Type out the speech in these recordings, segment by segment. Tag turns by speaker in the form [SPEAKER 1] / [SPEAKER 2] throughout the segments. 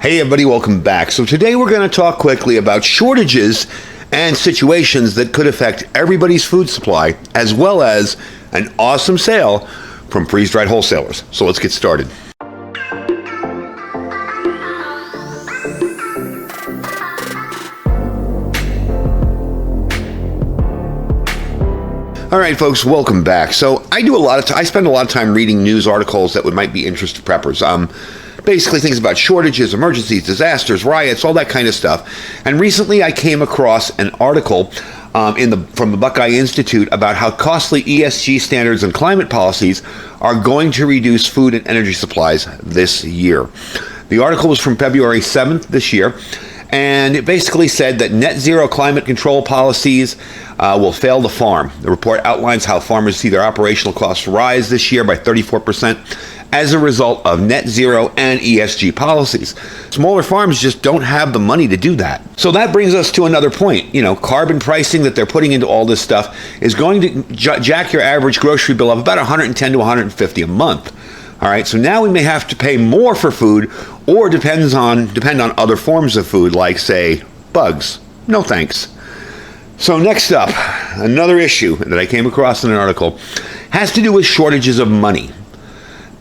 [SPEAKER 1] Hey everybody, welcome back. So today we're going to talk quickly about shortages and situations that could affect everybody's food supply, as well as an awesome sale from freeze-dried wholesalers. So let's get started. All right, folks, welcome back. So I spend a lot of time reading news articles that might be interest to preppers. Basically things about shortages, emergencies, disasters, riots, all that kind of stuff. And recently I came across an article from the Buckeye Institute about how costly ESG standards and climate policies are going to reduce food and energy supplies this year. The article was from February 7th this year, and it basically said that net zero climate control policies will fail the farm. The report outlines how farmers see their operational costs rise this year by 34% as a result of net zero and ESG policies. Smaller farms just don't have the money to do that. So that brings us to another point. Carbon pricing that they're putting into all this stuff is going to jack your average grocery bill up about $110 to $150 a month. All right, so now we may have to pay more for food, or depend on other forms of food, like, say, bugs. No thanks. So next up, another issue that I came across in an article has to do with shortages of money.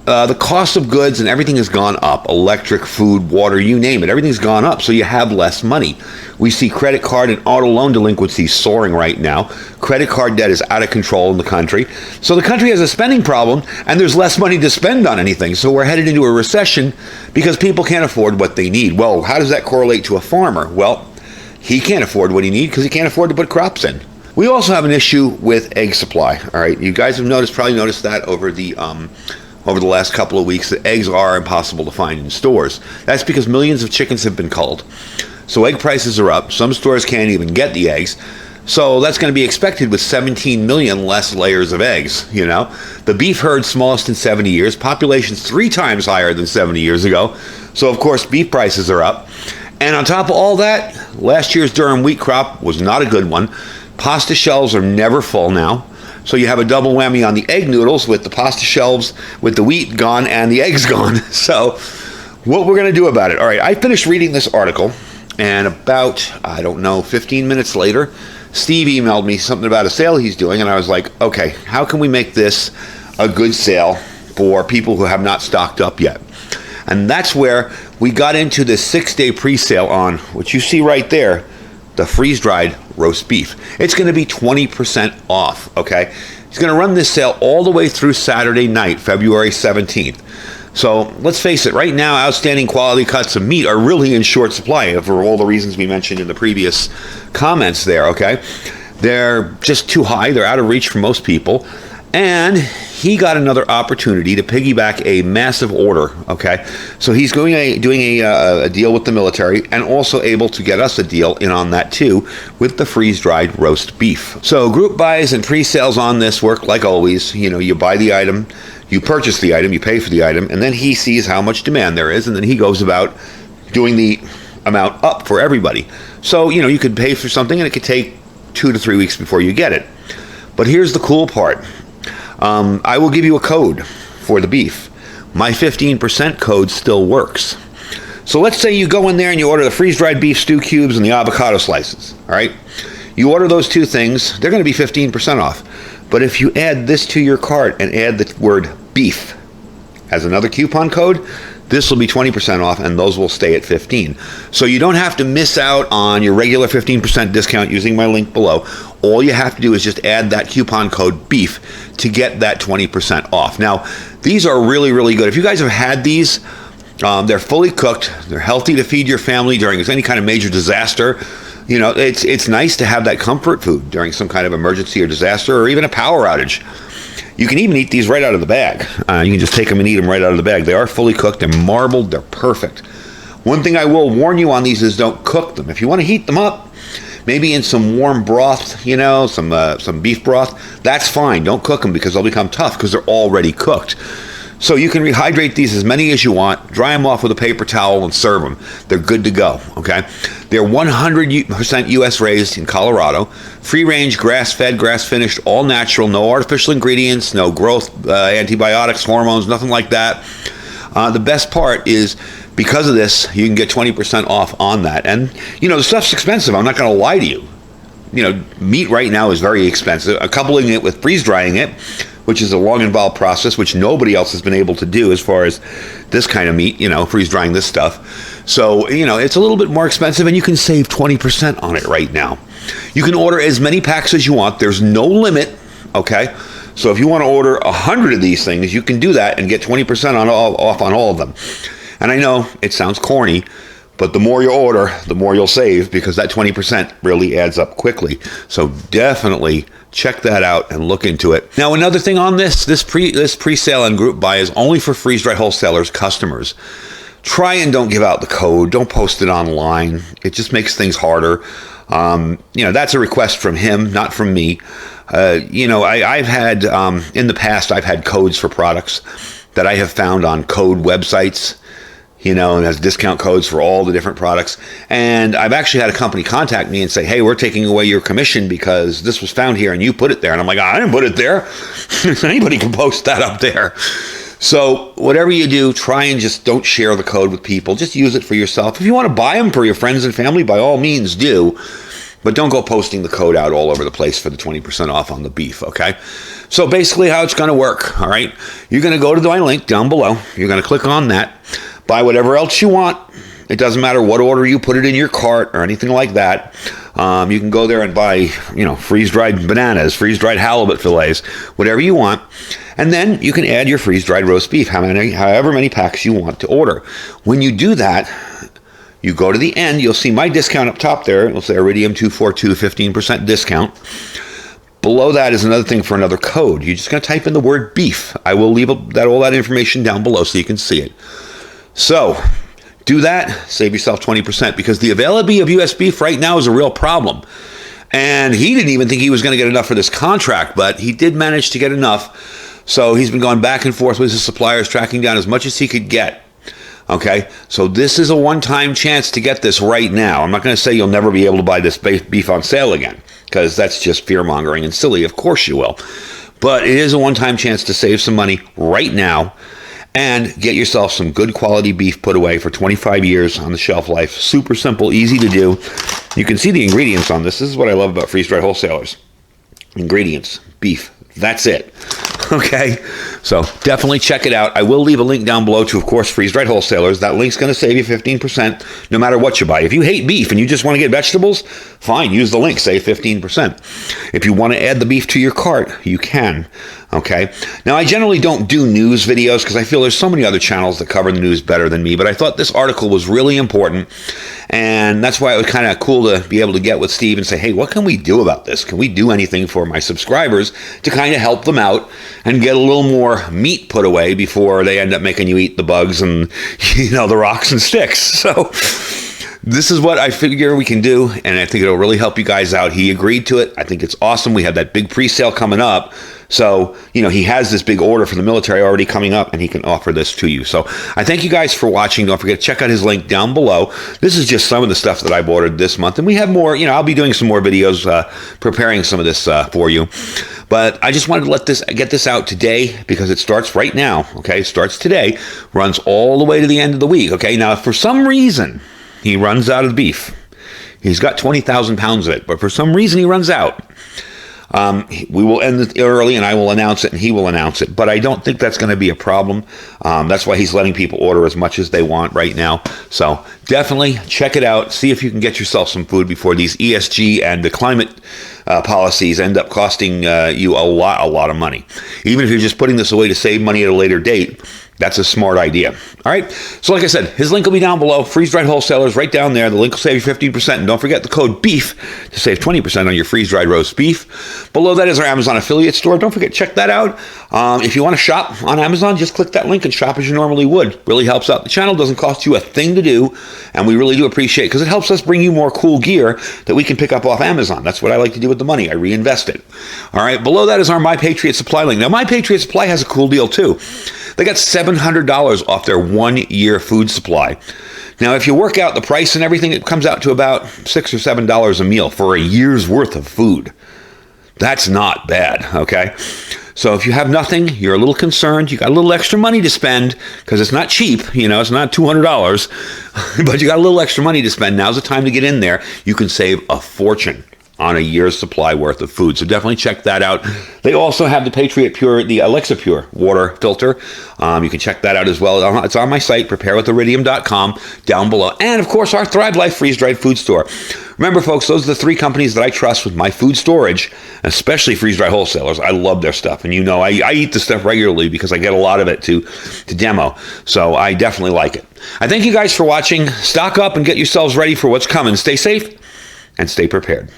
[SPEAKER 1] The cost of goods and everything has gone up. Electric, food, water, you name it. Everything's gone up, so you have less money. We see credit card and auto loan delinquencies soaring right now. Credit card debt is out of control in the country. So the country has a spending problem, and there's less money to spend on anything. So we're headed into a recession because people can't afford what they need. Well, how does that correlate to a farmer? Well, he can't afford what he needs because he can't afford to put crops in. We also have an issue with egg supply. All right, you guys have probably noticed that over the last couple of weeks, that eggs are impossible to find in stores. That's because millions of chickens have been culled. So egg prices are up. Some stores can't even get the eggs. So that's going to be expected with 17 million less layers of eggs, The beef herd, smallest in 70 years. Population's 3 times higher than 70 years ago. So, of course, beef prices are up. And on top of all that, last year's durum wheat crop was not a good one. Pasta shelves are never full now. So you have a double whammy on the egg noodles, with the pasta shelves, with the wheat gone and the eggs gone. So what we're going to do about it. All right, I finished reading this article, and about, 15 minutes later, Steve emailed me something about a sale he's doing, and I was like, okay, how can we make this a good sale for people who have not stocked up yet? And that's where we got into this 6-day pre-sale on what you see right there, the freeze-dried roast beef. It's going to be 20% off, okay? He's going to run this sale all the way through Saturday night, February 17th. So let's face it, right now, outstanding quality cuts of meat are really in short supply for all the reasons we mentioned in the previous comments there, okay? They're just too high. They're out of reach for most people. And he got another opportunity to piggyback a massive order, okay? So he's doing a deal with the military, and also able to get us a deal in on that too, with the freeze-dried roast beef. So group buys and pre-sales on this work like always. You buy the item, you purchase the item, you pay for the item, and then he sees how much demand there is, and then he goes about doing the amount up for everybody. So, you could pay for something, and it could take 2 to 3 weeks before you get it. But here's the cool part. I will give you a code for the beef. My 15% code still works. So let's say you go in there and you order the freeze-dried beef stew cubes and the avocado slices, all right? You order those 2 things, they're going to be 15% off. But if you add this to your cart and add the word beef as another coupon code, this will be 20% off, and those will stay at 15. So you don't have to miss out on your regular 15% discount using my link below. All you have to do is just add that coupon code BEEF to get that 20% off. Now, these are really, really good. If you guys have had these, they're fully cooked. They're healthy to feed your family during any kind of major disaster. It's nice to have that comfort food during some kind of emergency or disaster, or even a power outage. You can even eat these right out of the bag. You can just take them and eat them right out of the bag. They are fully cooked. They're marbled. They're perfect. One thing I will warn you on these is don't cook them. If you want to heat them up, maybe in some warm broth, some beef broth, that's fine. Don't cook them because they'll become tough because they're already cooked. So you can rehydrate these as many as you want, dry them off with a paper towel, and serve them. They're good to go, okay? They're 100% U.S. raised in Colorado, free-range, grass-fed, grass-finished, all natural, no artificial ingredients, no growth, antibiotics, hormones, nothing like that. The best part is Because of this, you can get 20% off on that. And, the stuff's expensive. I'm not going to lie to you. Meat right now is very expensive. Coupling it with freeze drying it, which is a long, involved process, which nobody else has been able to do as far as this kind of meat, freeze drying this stuff. So, it's a little bit more expensive, and you can save 20% on it right now. You can order as many packs as you want. There's no limit, okay? So if you want to order 100 of these things, you can do that and get 20% off on all of them. And I know it sounds corny, but the more you order, the more you'll save, because that 20% really adds up quickly. So definitely check that out and look into it. Now, another thing on this pre-sale and group buy is only for freeze-dried wholesalers customers. Try and don't give out the code. Don't post it online. It just makes things harder. That's a request from him, not from me. I've had, in the past, I've had codes for products that I have found on code websites, and has discount codes for all the different products. And I've actually had a company contact me and say, hey, we're taking away your commission because this was found here and you put it there. And I'm like, I didn't put it there. Anybody can post that up there. So whatever you do, try and just don't share the code with people. Just use it for yourself. If you want to buy them for your friends and family, by all means do. But don't go posting the code out all over the place for the 20% off on the beef, okay? So basically how it's going to work, all right? You're going to go to my link down below. You're going to click on that. Buy whatever else you want. It doesn't matter what order you put it in your cart or anything like that. You can go there and buy, freeze-dried bananas, freeze-dried halibut fillets, whatever you want. And then you can add your freeze-dried roast beef, however many packs you want to order. When you do that, you go to the end, you'll see my discount up top there. It'll say Iridium 242, 15% discount. Below that is another thing for another code. You're just going to type in the word beef. I will leave all that information down below so you can see it. So, do that, save yourself 20%, because the availability of U.S. beef right now is a real problem. And he didn't even think he was going to get enough for this contract, but he did manage to get enough. So he's been going back and forth with his suppliers, tracking down as much as he could get. Okay, so this is a one-time chance to get this right now. I'm not going to say you'll never be able to buy this beef on sale again, because that's just fear-mongering and silly. Of course you will. But it is a one-time chance to save some money right now and get yourself some good quality beef put away for 25 years on the shelf life. Super simple, easy to do. You can see the ingredients on this. This is what I love about freeze-dried wholesalers. Ingredients, beef, that's it. Okay, so definitely check it out. I will leave a link down below to, of course, freeze-dried wholesalers. That link's going to save you 15% no matter what you buy. If you hate beef and you just want to get vegetables, fine, use the link, save 15%. If you want to add the beef to your cart, you can. Okay, now I generally don't do news videos because I feel there's so many other channels that cover the news better than me, but I thought this article was really important, and that's why it was kind of cool to be able to get with Steve and say, hey, what can we do about this? Can we do anything for my subscribers to kind of help them out and get a little more meat put away before they end up making you eat the bugs and, the rocks and sticks? So this is what I figure we can do, and I think it'll really help you guys out. He agreed to it. I think it's awesome. We have that big pre-sale coming up. So, he has this big order for the military already coming up, and he can offer this to you. So I thank you guys for watching. Don't forget to check out his link down below. This is just some of the stuff that I've ordered this month, and we have more. I'll be doing some more videos preparing some of this for you. But I just wanted to get this out today because it starts right now, okay? It starts today, runs all the way to the end of the week, okay? Now, if for some reason he runs out of beef, he's got 20,000 pounds of it, but for some reason he runs out, we will end it early, and I will announce it, and he will announce it. But I don't think that's going to be a problem. That's why he's letting people order as much as they want right now. So definitely check it out. See if you can get yourself some food before these ESG and the climate policies end up costing you a lot of money. Even if you're just putting this away to save money at a later date, that's a smart idea. All right. So like I said, his link will be down below. Freeze-dried wholesalers right down there. The link will save you 15%. And don't forget the code BEEF to save 20% on your freeze-dried roast beef. Below that is our Amazon affiliate store. Don't forget, check that out. If you want to shop on Amazon, just click that link and shop as you normally would. Really helps out the channel. Doesn't cost you a thing to do. And we really do appreciate it because it helps us bring you more cool gear that we can pick up off Amazon. That's what I like to do with the money. I reinvest it. All right. Below that is our My Patriot Supply link. Now, My Patriot Supply has a cool deal too. They got $700 off their 1-year food supply. Now, if you work out the price and everything, it comes out to about $6 or $7 a meal for a year's worth of food. That's not bad, okay? So if you have nothing, you're a little concerned, you got a little extra money to spend, because it's not cheap, it's not $200, but you got a little extra money to spend. Now's the time to get in there. You can save a fortune on a year's supply worth of food. So definitely check that out. They also have the Patriot Pure, the Alexa Pure water filter. You can check that out as well. It's on my site, preparewithiridium.com, down below. And of course, our Thrive Life freeze-dried food store. Remember, folks, those are the 3 companies that I trust with my food storage, especially freeze-dried wholesalers. I love their stuff. And I eat the stuff regularly because I get a lot of it to demo. So I definitely like it. I thank you guys for watching. Stock up and get yourselves ready for what's coming. Stay safe and stay prepared.